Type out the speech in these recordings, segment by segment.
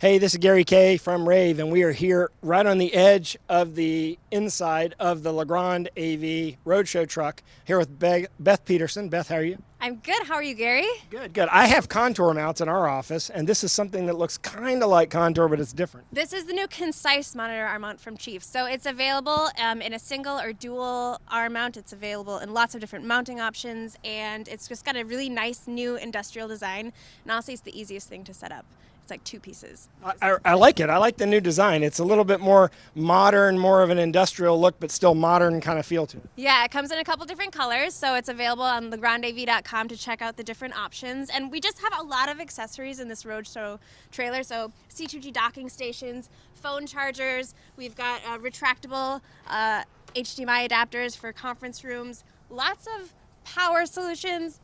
Hey, this is Gary Kay from rAVe, and we are here right on the edge of the inside of the Legrand AV roadshow truck here with Beth Peterson. Beth, how are you? I'm good. How are you, Gary? Good, good. I have contour mounts in our office, and this is something that looks kind of like contour, but it's different. This is the new Koncis monitor arm mount from Chief. So it's available in a single or dual arm mount. It's available in lots of different mounting options, and it's just got a really nice new industrial design. And honestly, it's the easiest thing to set up. It's like two pieces. I like it. I like the new design. It's a little bit more modern, more of an industrial look, but still modern kind of feel to it. Yeah, it comes in a couple different colors, so it's available on rAVe.com to check out the different options. And we just have a lot of accessories in this roadshow trailer. So C2G docking stations, phone chargers. We've got retractable HDMI adapters for conference rooms. Lots of power solutions.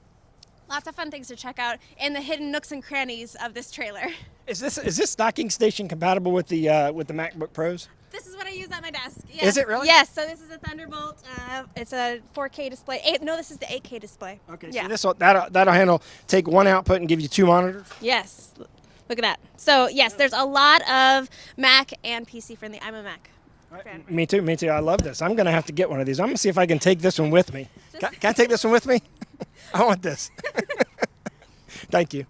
Lots of fun things to check out in the hidden nooks and crannies of this trailer. Is this docking station compatible with the MacBook Pros? This is what I use at my desk. Yes. Is it really? Yes. So this is a Thunderbolt. It's a 4K display. No, this is the 8K display. Okay. Yeah. So that'll handle. Take one output and give you two monitors. Yes. Look at that. So yes, there's a lot of Mac and PC friendly. I'm a Mac fan. Me too. Me too. I love this. I'm gonna have to get one of these. I'm gonna see if I can take this one with me. Can I take this one with me? I want this. Thank you.